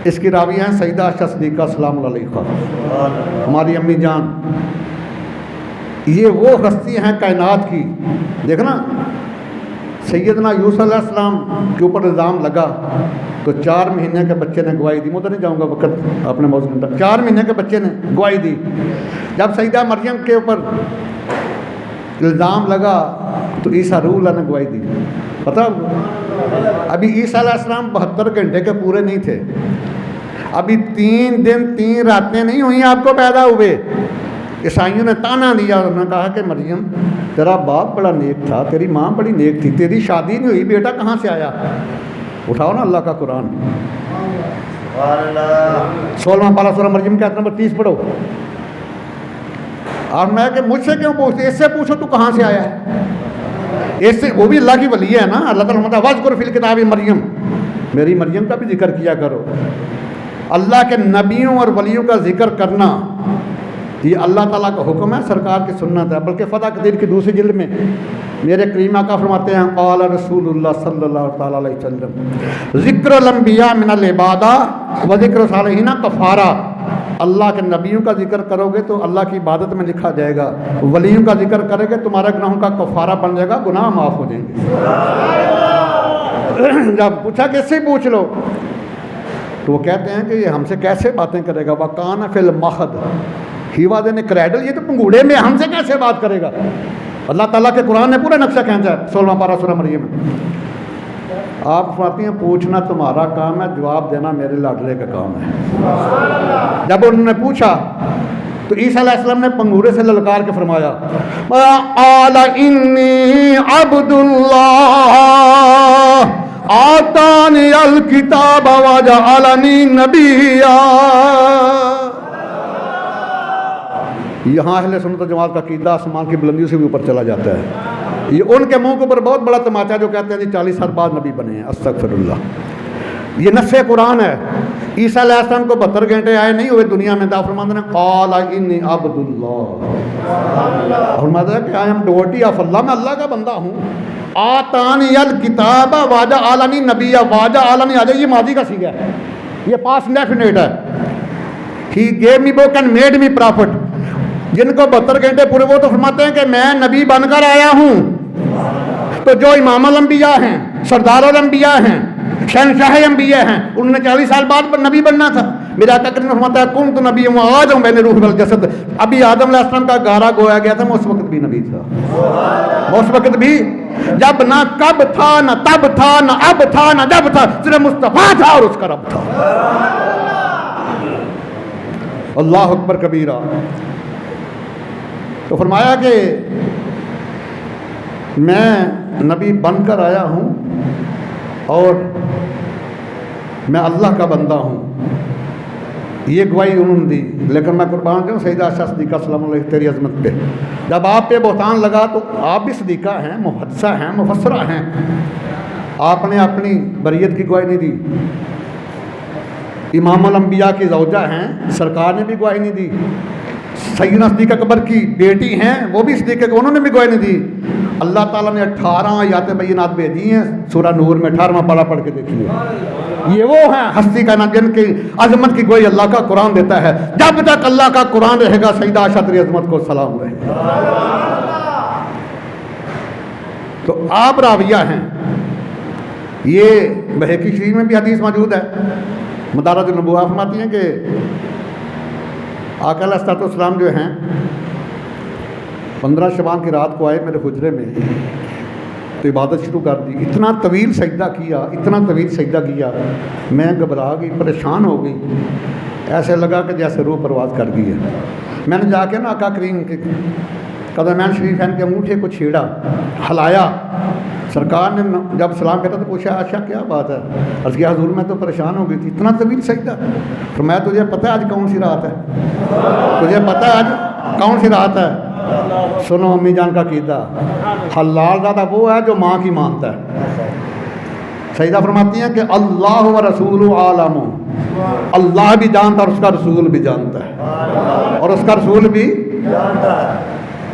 اس کی راوی ہیں سیدہ عائشہ صدیقہ سلام اللہ علیہا، ہماری امی جان۔ یہ وہ ہستی ہیں کائنات کی۔ دیکھنا سیدنا یوسف علیہ السلام کے اوپر الزام لگا تو 4 مہینے کے بچے نے گواہی دی۔ میں تو نہیں جاؤں گا وقت اپنے موضوع کے اندر۔ 4 مہینے کے بچے نے گواہی دی۔ جب سیدہ مریم کے اوپر الزام لگا تو عیسیٰ روح اللہ نے گواہی دی۔ پتہ ابھی عیسیٰ علیہ السلام 72 گھنٹے کے پورے نہیں تھے، ابھی 3 دن 3 راتیں نہیں ہوئی آپ کو پیدا ہوئے۔ عیسائیوں نے تانا دیا اور انہوں نے کہا کہ مریم تیرا باپ بڑا نیک تھا، تیری ماں بڑی نیک تھی، تیری شادی نہیں ہوئی، بیٹا کہاں سے آیا؟ اٹھاؤ نا اللہ کا قرآن، 16واں پارہ سورہ مریم کے آیت نمبر 30 پڑھو۔ اور میں کہ مجھ سے کیوں پوچھتے؟ اس سے پوچھو تو کہاں سے آیا ہے؟ اس سے وہ بھی اللہ کی ولی ہے نا۔ اللہ تعالیٰ فرماتا ہے وَاذْكُرْ فِي الْكِتَابِ مریم، میری مریم کا بھی ذکر کیا کرو۔ اللہ کے نبیوں اور ولیوں کا ذکر کرنا یہ اللہ تعالیٰ کا حکم ہے، سرکار کی سنت ہے۔ بلکہ فتح قدیر کی دوسری جلد میں میرے کریم آقا فرماتے ہیں قال رسول اللہ صلی اللہ تعالیٰ علیہ وسلم ذکر الانبیاء من العبادہ و ذکر الصالحین کفارہ۔ اللہ کے نبیوں کا ذکر کرو گے تو اللہ کی عبادت میں لکھا جائے گا، ولیوں کا ذکر کرے گے تمہارے گناہوں کا کفارہ بن جائے گا، گناہ معاف ہو جائیں گے۔ جب پوچھا کہ اس سے پوچھ لو تو وہ کہتے ہیں کہ یہ ہم سے کیسے باتیں کرے گا؟ وَقَانَ فِي الْمَخَدِ ہی واز ان کریڈل، یہ تو پنگوڑے میں ہم سے کیسے بات کرے گا؟ اللہ تعالیٰ کے قرآن نے پورا نقشہ کھینچا ہے 16واں پارہ سورہ مریم میں۔ آپ فرماتی ہیں پوچھنا تمہارا کام ہے، جواب دینا میرے لاڈلے کا کام ہے۔ جب انہوں نے پوچھا تو عیسیٰ علیہ السلام نے پنگورے سے للکار کے فرمایا قال انی عبد اللہ آتانی الکتاب وجعلنی نبیا۔ یہاں اہل سنت و جماعت کا عقیدہ آسمان کی بلندیوں سے بھی اوپر چلا جاتا ہے۔ یہ ان کے منہ کے اوپر بہت بڑا تماچا جو کہتے ہیں جی 40 سال بعد نبی بنے ہیں، استغفر اللہ۔ یہ نص قرآن ہے۔ عیسیٰ علیہ السلام کو 72 گھنٹے آئے نہیں ہوئے دنیا میں، دا فرماتے ہیں قال انی عبد اللہ، فرماتا ہے کہ آئی ایم ڈیوٹی آف اللہ، میں اللہ کا بندہ ہوں۔ آتانی الکتاب وجعلنی نبیا، وجعلنی آج یہ ماضی کا صیغہ ہے، یہ پاسٹ انڈیفینٹ ہے۔ He gave me book and made me profit, جن کو 72 گھنٹے پورے وہ تو فرماتے ہیں کہ میں نبی بن کر آیا ہوں۔ تو جو امام الانبیاء ہیں، سردار الانبیاء ہیں، شہنشاہ انبیاء ہیں، انہوں نے 40 سال بعد نبی بننا تھا۔ میرا آقا کریم فرماتا ہے کنت نبی و آج ہوں میں نے روح والجسد، ابھی آدم علیہ السلام کا گارا گویا گیا تھا، میں اس وقت بھی نبی تھا، میں اس وقت بھی، جب نہ کب تھا نہ تب تھا نہ اب تھا نہ جب تھا، صرف مصطفیٰ تھا اور اس کا رب تھا۔ اللہ اکبر کبیرہ۔ تو فرمایا کہ میں نبی بن کر آیا ہوں اور میں اللہ کا بندہ ہوں، یہ گواہی انہوں نے دی۔ لیکن میں قربان جاؤں سیدہ عائشہ صدیقہ سلام اللہ تیری عظمت پہ، جب آپ پہ بہتان لگا تو آپ بھی صدیقہ ہیں، محدثہ ہیں، مفسرہ ہیں، آپ نے اپنی بریت کی گواہی نہیں دی۔ امام الانبیاء کی زوجہ ہیں، سرکار نے بھی گواہی نہیں دی۔ سیدنا صدیقہ اکبر کی بیٹی ہیں، وہ بھی صدیقہ، انہوں نے بھی گواہی نہیں دی۔ اللہ تعالیٰ نے 18 آیات بینات بھیجی ہیں سورہ نور میں، 18واں پارہ پڑھ کے دیکھیے۔ یہ وہ ہیں ہستی کا نام جن کی عظمت کی گواہی اللہ کا قرآن دیتا ہے۔ جب تک اللہ کا قرآن رہے گا سیدہ عائشہ تیری عظمت کو سلام رہے گا۔ تو آپ راویہ ہیں، یہ بہقی شریف میں بھی حدیث موجود ہے۔ مدارج النبوہ فرماتی ہیں کہ آقا علیہ السلام جو ہیں 15 شعبان کی رات کو آئے میرے حجرے میں تو عبادت شروع کر دی۔ اتنا طویل سجدہ کیا، اتنا طویل سجدہ کیا، میں گھبرا گئی، پریشان ہو گئی، ایسے لگا کہ جیسے روح پرواز کر گئی ہے۔ میں نے جا کے نا آقا کریم کے قدمین شریفین کے انگوٹھے کو چھیڑا، ہلایا۔ سرکار نے جب سلام کہتا تو پوچھا عائشہ کیا بات ہے؟ عرض کیا حضور میں تو پریشان ہو گئی تھی، اتنا طویل سجدہ۔ فرمایا تجھے پتہ ہے آج کون سی رات ہے؟ تجھے پتہ ہے آج کون سی رات ہے؟ سنو امی جان کا عقیدہ، حلال زادہ وہ ہے جو ماں کی مانتا ہے۔ سیدہ فرماتی ہیں کہ اللہ و رسول عالم، اللہ بھی جانتا اور اس کا رسول بھی جانتا ہے، اور اس کا رسول بھی جانتا ہے۔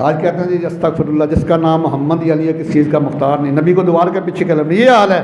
آج کہتے ہیں جی استغفر اللہ، جس کا نام محمد علی ہے کس چیز کا مختار نہیں، نبی کو دوبارہ کے پیچھے کلم، یہ حال ہے۔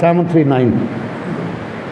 739,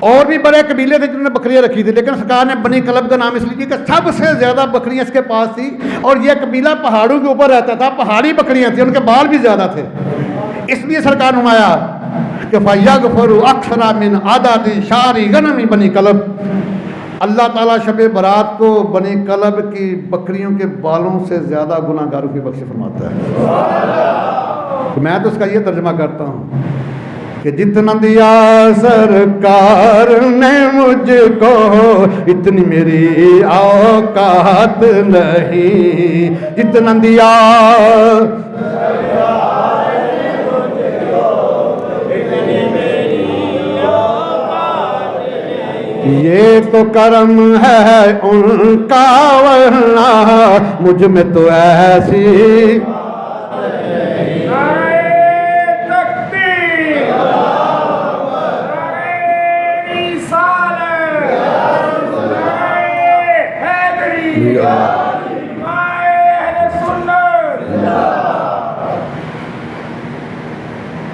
اور بھی بڑے قبیلے تھے جنہوں نے بکریاں رکھی تھی، لیکن سرکار نے بنی کلب کا نام اس لیے کہ سب سے زیادہ بکریاں اس کے پاس تھی، اور یہ قبیلہ پہاڑوں کے اوپر رہتا تھا، پہاڑی بکریاں تھیں، ان کے بال بھی زیادہ تھے، اس لیے سرکار نے فرمایا کہ فَيَغْفِرُ أَكْثَرَ مِنْ عَدَدِ شَعْرِ غَنَمِ بنی کلب، اللہ تعالیٰ شب برات کو بنی کلب کی بکریوں کے بالوں سے زیادہ گناہ گاروں کی بخشش فرماتا ہے۔ میں تو اس کا یہ ترجمہ کرتا ہوں کہ جتنا دیا سرکار نے مجھ کو اتنی میری اوقات نہیں، جتنا دیا یہ تو کرم ہے ان کا، ورنہ مجھ میں تو ایسی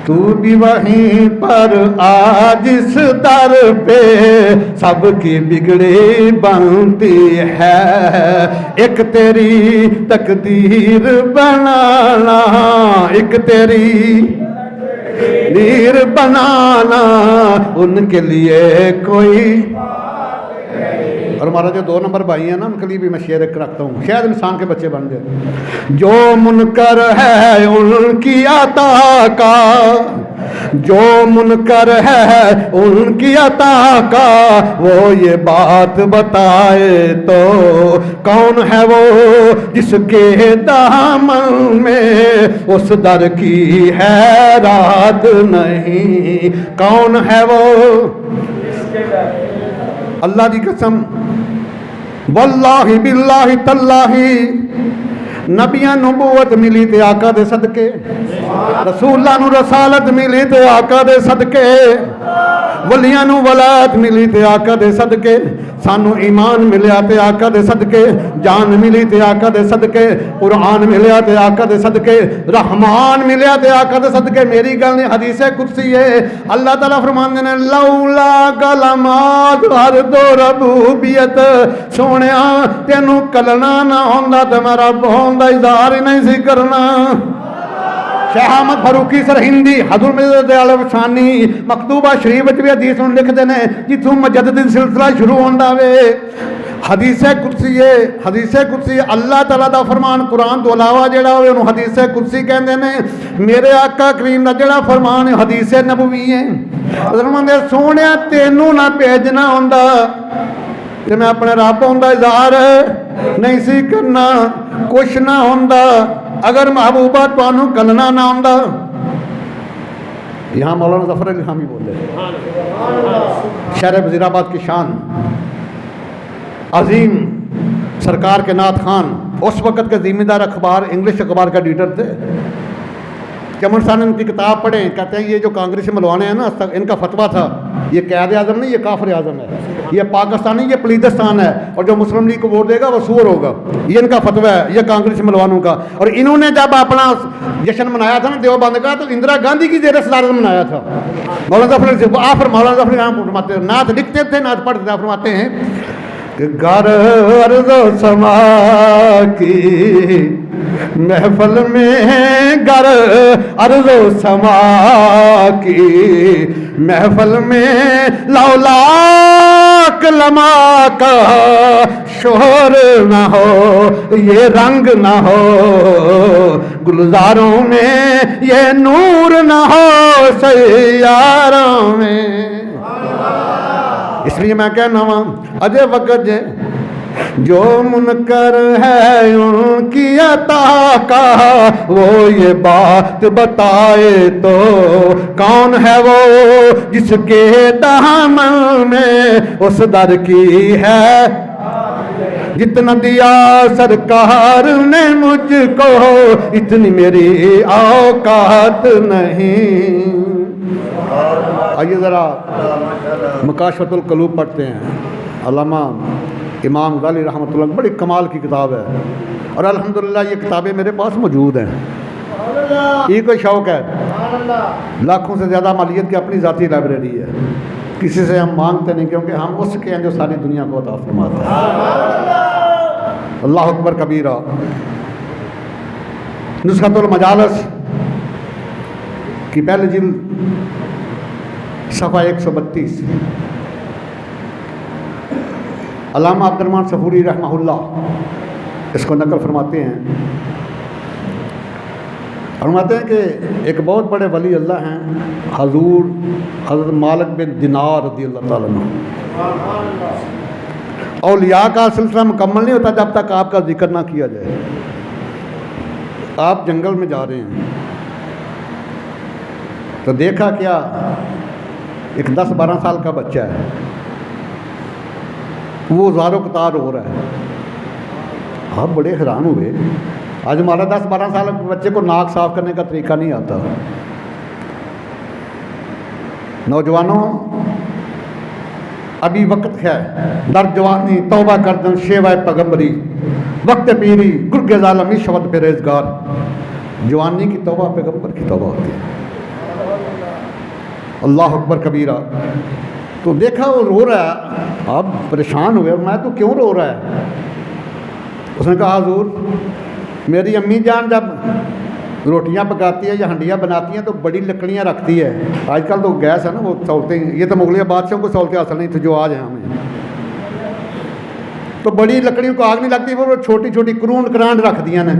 تو بھی وہیں پر آج اس در پہ سب کی بگڑی بنتی ہے، ایک تیری تقدیر بنانا، ایک تیری تقدیر بنانا، ان کے لیے کوئی، اور ہمارا جو 2 نمبر بھائی ہیں نا ان کے لیے بھی میں شعر ایک رکھتا ہوں، شاید انسان کے بچے بن جائے۔ جو منکر ہے ان کی عطا کا، جو منکر ہے ان کی عطا کا، وہ یہ بات بتائے تو کون ہے وہ جس کے دامن میں اس در کی ہے رات نہیں، کون ہے وہ؟ اللہ دی قسم، واللہ باللہ تاللہ، نبیاں نبوت ملی تے آقا دے صدقے، رسولاں نو رسالت ملی تے آقا دے صدقے، ولیاں نو ولایت ملی تے آقا دے صدقے، سانو ایمان ملیا تے آقا دے صدقے، جان ملی تے آقا دے صدقے، قرآن ملیا تے آقا دے صدقے، رحمان ملیا تے آقا دے صدقے۔ میری گل نہیں، حدیث قدسی ہے، اللہ تعالیٰ فرماندے نے لولا کلمات عرض و ربوبیت، سونیا تینوں کلنا نہ ہوندا تے میں رب ہون دا اظہار ہی نہیں سی کرنا۔ شیخ احمد فاروقی سرہندی حضور مرزا دیال افسانی مکتوبہ شریف وچ بھی حدیث نوں لکھدے نے جتھوں مجدد سلسلہ شروع ہوندا وے، حدیث قدسی ہے، حدیث قدسی اللہ تعالیٰ دا فرمان قرآن تو علاوہ جڑا ہوئے انہوں حدیث قدسی کہندے نے۔ میرے آقا کریم دا جڑا فرمان ہے حدیث نبوی ہے، فرماندے سونیا تینوں نہ بھیجنا ہوندا تے میں اپنے رب ہوندا اظہار نہیں سی کرنا، کچھ نہ ہوندا اگر محبوبہ تانوں کلنا نہ ہوندا۔ یہاں مولانا ظفر علی خامی بولے، شہر وزیر آباد کی شان، عظیم سرکار کے نعت خان، اس وقت کے ذمہ دار اخبار انگلش اخبار کا ایڈیٹر تھے۔ چمن صاحب نے ان کی کتاب پڑھیں، کہتے ہیں یہ جو کانگریس ملوانے ہیں نا، ان کا فتویٰ تھا یہ قائد اعظم نہیں، یہ کافر اعظم ہے، یہ پاکستان نہیں، یہ پلیدستان ہے، اور جو مسلم لیگ کو ووٹ دے گا وہ سور ہوگا، یہ ان کا فتویٰ ہے، یہ کانگریس ملوانوں کا۔ اور انہوں نے جب اپنا جشن منایا تھا نا دیوبند کا، تو اندرا گاندھی کی زیر صدارت منایا تھا۔ مولانا ظفر آفر مولانا ظفر فرماتے ہیں، نعت لکھتے تھے نعت پڑھتے تھے، فرماتے ہیں کہ گر ارض و سما کی محفل میں، گر ارض و سما کی محفل میں لولاک لما کا شور نہ ہو، یہ رنگ نہ ہو گلزاروں میں، یہ نور نہ ہو سیاروں میں۔ اس لیے میں کہنا ہوں اجے وقت جو منکر ہے ان کی عطا کا، وہ یہ بات بتائے تو کون ہے وہ جس کے دامن میں اس در کی ہے، جتنا دیا سرکار نے مجھ کو اتنی میری اوقات نہیں۔ آئیے ذرا مکاشفۃ القلوب پڑھتے ہیں، علامہ امام غزالی رحمۃ اللہ، بڑی کمال کی کتاب ہے، اور الحمدللہ یہ کتابیں میرے پاس موجود ہیں۔ یہ کوئی شوق ہے، لاکھوں سے زیادہ مالیت کی اپنی ذاتی لائبریری ہے، کسی سے ہم مانگتے نہیں، کیونکہ ہم اس کے ہیں جو ساری دنیا کو عطا فرماتا ہے۔ اللہ اکبر کبیرہ۔ نسخۃ المجالس کی پہلی جلد صفحہ 132، علامہ عبد الرحمن صفوری رحمہ اللہ اس کو نقل فرماتے ہیں کہ ایک بہت بڑے ولی اللہ ہیں حضور حضرت مالک بن دینار رضی اللہ تعالیٰ عنہ۔ اولیاء کا سلسلہ مکمل نہیں ہوتا جب تک آپ کا ذکر نہ کیا جائے۔ آپ جنگل میں جا رہے ہیں تو دیکھا کیا، ایک 10-12 سال کا بچہ ہے، وہ زارو قطار ہو رہا ہے۔ آپ بڑے حیران ہوئے، آج ہمارا 10-12 سال کے بچے کو ناک صاف کرنے کا طریقہ نہیں آتا۔ نوجوانوں، ابھی وقت ہے، در جوانی توبہ کردن شیوہ پیغمبری، وقت پیری گرگ ظالمی شبد پہ ریزگار۔ جوانی کی توبہ پیغمبر کی توبہ ہوتی ہے۔ اللہ اکبر کبیرہ۔ تو دیکھا وہ رو رہا ہے، آپ پریشان ہوئے، میں تو کیوں رو رہا ہے؟ اس نے کہا حضور میری امی جان جب روٹیاں پکاتی ہے یا ہنڈیاں بناتی ہیں تو بڑی لکڑیاں رکھتی ہے۔ آج کل تو گیس ہے نا، وہ سہولتیں، یہ تو مغلیہ بادشاہوں کو سہولتیں حاصل نہیں تھی جو آج ہیں ہمیں، تو بڑی لکڑیوں کو آگ نہیں لگتی، وہ چھوٹی چھوٹی کرونڈ کرانڈ رکھ دیا نے۔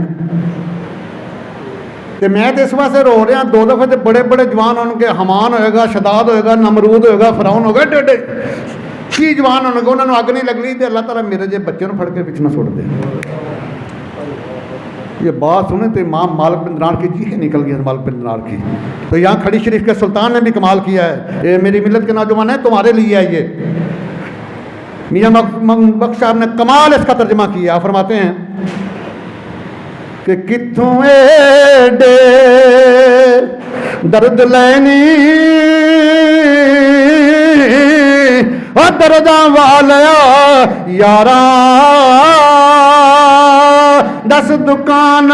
تو میں تو اس واسطے رو رہا، 2 دفعے تو بڑے بڑے جوان ان کے حمان ہوئے گا، شداد ہوئے گا، نمرود ہوئے گا، فرعون ہوگا، ڈیڈے چھی جوان ہونے گا، انہوں نے آگ نہیں لگنی، تو اللہ تعالیٰ میرے جے بچے نے پھڑ کے پچھنا چھوڑ دے۔ یہ بات سنیں تو امام مالک بن دینار کی چیخیں نکل گئی، مالک بن دینار کی۔ تو یہاں کھڑی شریف کے سلطان نے بھی کمال کیا ہے، یہ میری ملت کے نوجوان ہیں، تمہارے لیے ہے یہ۔ میاں بخش صاحب نے کمال اس کا ترجمہ کیا، فرماتے ہیں کہ کتھوں ایڈے درد لینی اور درداں والیا یاراں دس دکان